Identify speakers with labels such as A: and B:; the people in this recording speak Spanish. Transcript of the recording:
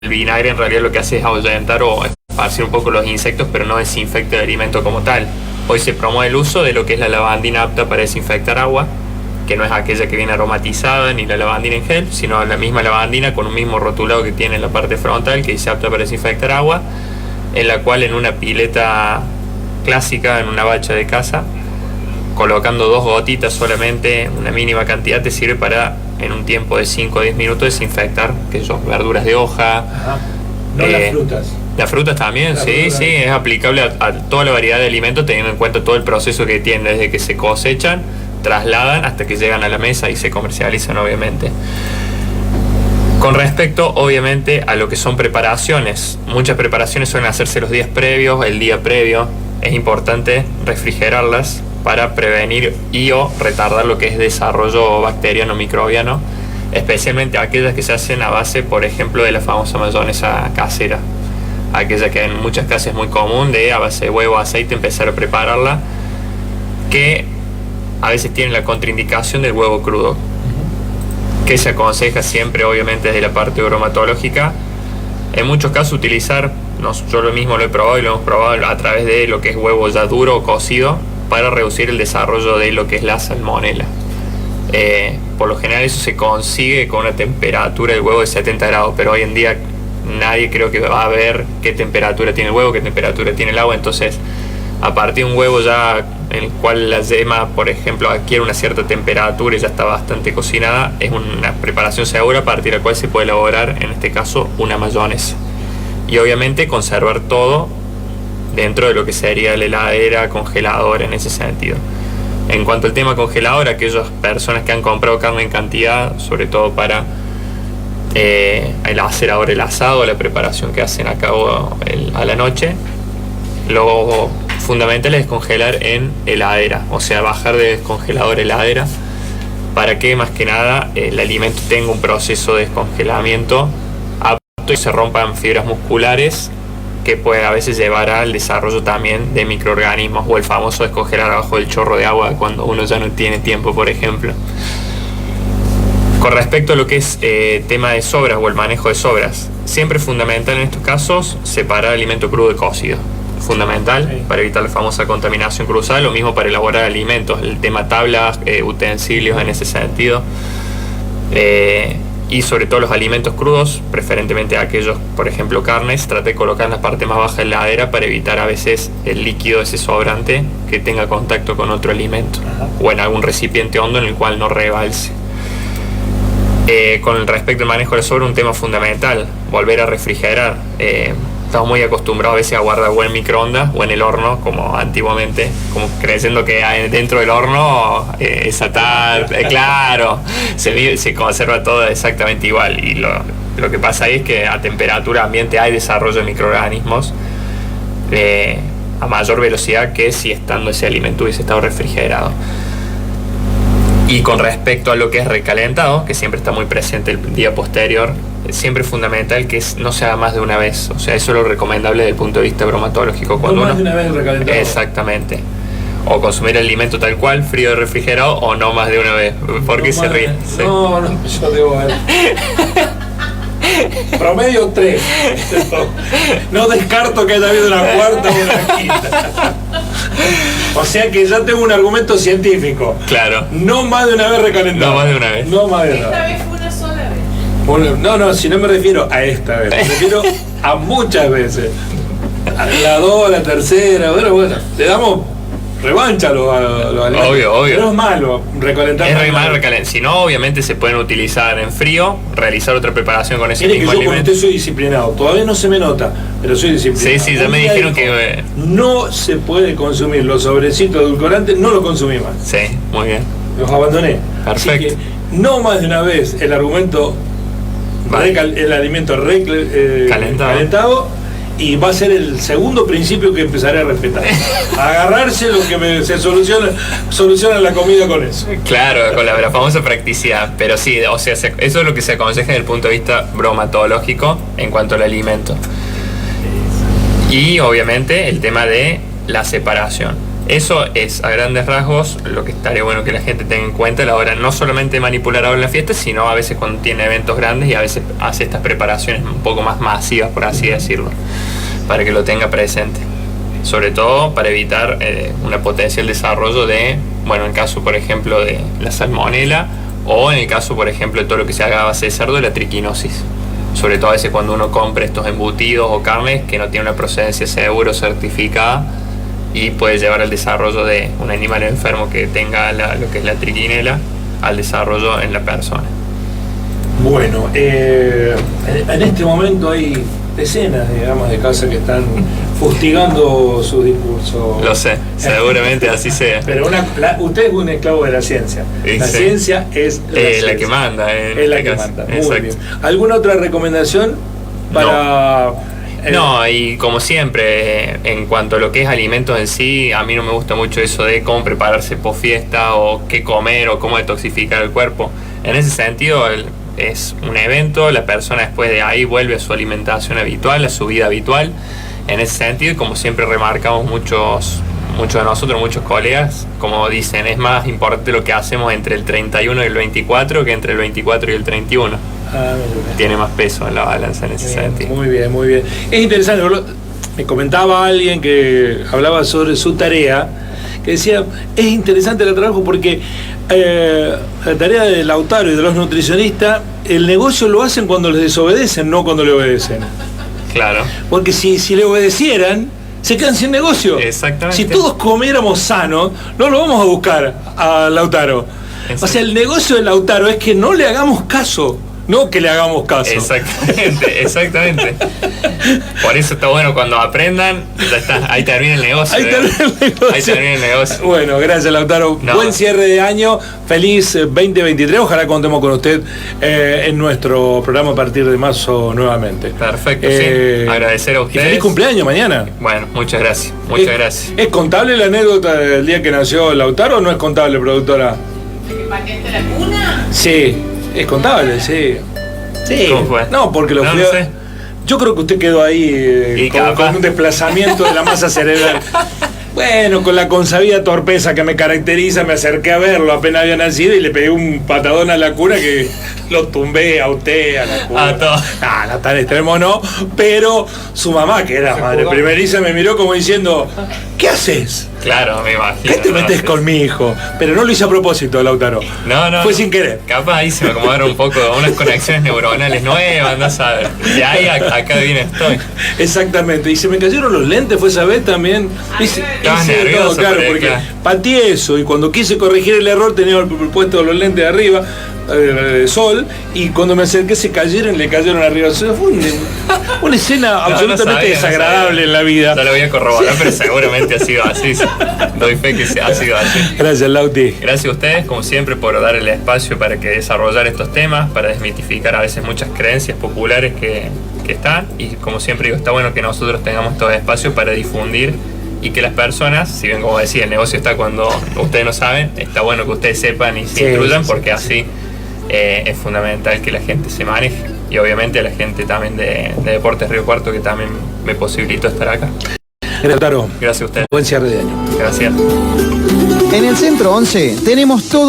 A: vinagre en realidad lo que hace es ahuyentar o esparcir un poco los insectos, pero no desinfecta el alimento como tal. Hoy se promueve el uso de lo que es la lavandina apta para desinfectar agua, que no es aquella que viene aromatizada ni la lavandina en gel, sino la misma lavandina con un mismo rotulado que tiene en la parte frontal que dice apta para desinfectar agua, en la cual en una pileta clásica, en una bacha de casa, colocando 2 gotitas solamente, una mínima cantidad, te sirve para en un tiempo de 5 o 10 minutos desinfectar, que son verduras de hoja.
B: Ajá. No las frutas.
A: Las frutas también, sí, es aplicable a toda la variedad de alimentos, teniendo en cuenta todo el proceso que tienen, desde que se cosechan, trasladan hasta que llegan a la mesa y se comercializan, obviamente. Con respecto, obviamente, a lo que son preparaciones, muchas preparaciones suelen hacerse los días previos, el día previo. Es importante refrigerarlas para prevenir y o retardar lo que es desarrollo bacteriano microbiano, especialmente aquellas que se hacen a base, por ejemplo, de la famosa mayonesa casera, aquella que en muchas casas es muy común, de a base de huevo, aceite, empezar a prepararla, que a veces tiene la contraindicación del huevo crudo, que se aconseja siempre, obviamente, desde la parte bromatológica. En muchos casos utilizar, yo lo mismo lo he probado y lo hemos probado a través de lo que es huevo ya duro o cocido, para reducir el desarrollo de lo que es la salmonela. Por lo general eso se consigue con una temperatura del huevo de 70 grados, pero hoy en día nadie creo que va a ver qué temperatura tiene el huevo, qué temperatura tiene el agua. Entonces, a partir de un huevo ya en el cual la yema, por ejemplo, adquiere una cierta temperatura y ya está bastante cocinada, es una preparación segura a partir de la cual se puede elaborar, en este caso, una mayonesa. Y obviamente conservar todo dentro de lo que sería la heladera, congelador, en ese sentido. En cuanto al tema congelador, aquellas personas que han comprado carne en cantidad, sobre todo para hacer ahora el asado, la preparación que hacen a cabo a la noche, lo fundamental es descongelar en heladera, o sea, bajar de descongelador a heladera, para que más que nada el alimento tenga un proceso de descongelamiento apto y se rompan fibras musculares, que puede a veces llevar al desarrollo también de microorganismos, o el famoso descongelar abajo del chorro de agua cuando uno ya no tiene tiempo, por ejemplo. Con respecto a lo que es tema de sobras o el manejo de sobras, siempre es fundamental en estos casos separar alimento crudo de cocido. Fundamental para evitar la famosa contaminación cruzada, lo mismo para elaborar alimentos, el tema tablas, utensilios en ese sentido. Y sobre todo los alimentos crudos, preferentemente aquellos, por ejemplo, carnes, trate de colocar en la parte más baja de la heladera para evitar a veces el líquido, ese sobrante, que tenga contacto con otro alimento. Ajá. O en algún recipiente hondo en el cual no rebalse. Con respecto al manejo de sobra, un tema fundamental, volver a refrigerar. Estamos muy acostumbrados a veces a guardar o en microondas o en el horno, como antiguamente, como creyendo que dentro del horno esa claro, se conserva todo exactamente igual. Y lo que pasa ahí es que a temperatura ambiente hay desarrollo de microorganismos a mayor velocidad que si estando ese alimento hubiese estado refrigerado. Y con respecto a lo que es recalentado, que siempre está muy presente el día posterior, siempre es fundamental que no se haga más de una vez. O sea, eso es lo recomendable desde el punto de vista bromatológico. Cuando
B: más de una vez recalentado.
A: Exactamente. O consumir el alimento tal cual, frío o refrigerado, o no más de una vez. ¿Por qué se ríe?
B: Sí. No, yo debo ver. Promedio 3. No descarto que haya habido una cuarta o una quinta. O sea que ya tengo un argumento científico.
A: Claro.
B: No más de una vez recalentado.
A: No más de una vez.
B: No más de una
C: Esta
B: vez.
C: vez fue una sola vez.
B: No, si no me refiero a esta vez, me refiero a muchas veces. A la 2, la tercera, bueno, le damos revancha a los alimentos.
A: Obvio.
B: Pero es malo recalentar.
A: Es malo recalentar. Si no, obviamente se pueden utilizar en frío, realizar otra preparación con ese
B: Mire
A: mismo
B: que yo con
A: alimento.
B: usted soy disciplinado. Todavía no se me nota, pero soy disciplinado.
A: Sí, ya me dijeron que
B: no se puede consumir los sobrecitos edulcorantes, no los consumí más.
A: sí, muy bien.
B: Los abandoné.
A: Perfecto.
B: Así que no más de una vez el argumento, el alimento calentado, y va a ser el segundo principio que empezaré a respetar. Agarrarse lo que se soluciona la comida con eso.
A: Claro, con la famosa practicidad. Pero sí, o sea, eso es lo que se aconseja desde el punto de vista bromatológico en cuanto al alimento. Y obviamente el tema de la separación. Eso es a grandes rasgos lo que estaría bueno que la gente tenga en cuenta a la hora no solamente de manipular ahora en la fiesta, sino a veces cuando tiene eventos grandes y a veces hace estas preparaciones un poco más masivas, por así decirlo, para que lo tenga presente. Sobre todo para evitar una potencial desarrollo de, bueno, en el caso por ejemplo de la salmonela, o en el caso por ejemplo de todo lo que se haga a base de cerdo, la triquinosis. Sobre todo a veces cuando uno compra estos embutidos o carnes que no tienen una procedencia segura o certificada, y puede llevar al desarrollo de un animal enfermo que tenga lo que es la triquinela al desarrollo en la persona.
B: Bueno, en este momento hay decenas, digamos, de casos que están fustigando su discurso.
A: Lo sé, seguramente así sea.
B: Pero usted es un esclavo de la ciencia. La ciencia es
A: la que manda.
B: Es la que manda. Muy bien. ¿Alguna otra recomendación para...?
A: No, y como siempre, en cuanto a lo que es alimentos en sí, a mí no me gusta mucho eso de cómo prepararse post fiesta o qué comer o cómo detoxificar el cuerpo. En ese sentido, es un evento, la persona después de ahí vuelve a su alimentación habitual, a su vida habitual. En ese sentido, como siempre remarcamos muchos de nosotros, muchos colegas, como dicen, es más importante lo que hacemos entre el 31 y el 24 que entre el 24 y el 31. Tiene más peso en la balanza en ese sentido.
B: Muy bien, muy bien. Es interesante, me comentaba alguien que hablaba sobre su tarea, que decía, es interesante el trabajo porque la tarea de Lautaro y de los nutricionistas, el negocio lo hacen cuando les desobedecen, no cuando le obedecen.
A: Claro.
B: Porque si le obedecieran, se quedan sin negocio.
A: Exactamente.
B: Si todos comiéramos sano, no lo vamos a buscar a Lautaro. O sea, el negocio de Lautaro es que no le hagamos caso. No que le hagamos caso.
A: Exactamente. Por eso está bueno cuando aprendan, ya está, ahí termina el negocio. Ahí termina el negocio.
B: Bueno, gracias Lautaro. No. Buen cierre de año, feliz 2023. Ojalá contemos con usted en nuestro programa a partir de marzo nuevamente.
A: Perfecto, sí. Agradecer a ustedes.
B: Y feliz cumpleaños mañana.
A: Bueno, muchas gracias. Gracias.
B: ¿Es contable la anécdota del día que nació Lautaro o no es contable, productora?
C: ¿De que pateaste la cuna?
B: Sí. Es contable, sí. Sí.
A: ¿Cómo fue?
B: No, porque lo fui. No sé. Yo creo que usted quedó ahí con un desplazamiento de la masa cerebral. Bueno, con la consabida torpeza que me caracteriza, me acerqué a verlo apenas había nacido y le pegué un patadón a la cuna que lo tumbé a usted, a la cuna. No tan extremo no, pero su mamá, que era madre primeriza, me miró como diciendo, ¿qué haces?
A: Claro, me imagino.
B: ¿Qué te metes con mi hijo? Pero no lo hice a propósito, Lautaro.
A: No.
B: Fue sin querer.
A: Capaz ahí se me acomodaron un poco unas conexiones neuronales nuevas, no sabes. De ahí acá bien estoy.
B: Exactamente. Y se me cayeron los lentes, fue esa vez también.
A: Estabas nervioso.
B: Claro, porque pateé eso y cuando quise corregir el error tenía puesto los lentes de arriba. Sol, y cuando me acerqué se cayeron, le cayeron arriba. Fue una escena absolutamente desagradable en la vida.
A: No lo voy a corroborar, pero seguramente ha sido así. Doy fe que ha sido así.
B: Gracias, Lauti.
A: Gracias a ustedes, como siempre, por dar el espacio para que desarrollar estos temas, para desmitificar a veces muchas creencias populares que están. Y como siempre digo, está bueno que nosotros tengamos estos espacios para difundir y que las personas, si bien como decía, el negocio está cuando ustedes no saben, está bueno que ustedes sepan y se instruyan, porque así es fundamental que la gente se maneje, y obviamente a la gente también de Deportes Río Cuarto, que también me posibilitó estar acá.
B: Lautaro.
A: Gracias a ustedes.
B: Buen cierre de año.
A: Gracias.
D: En el Centro 11 tenemos todo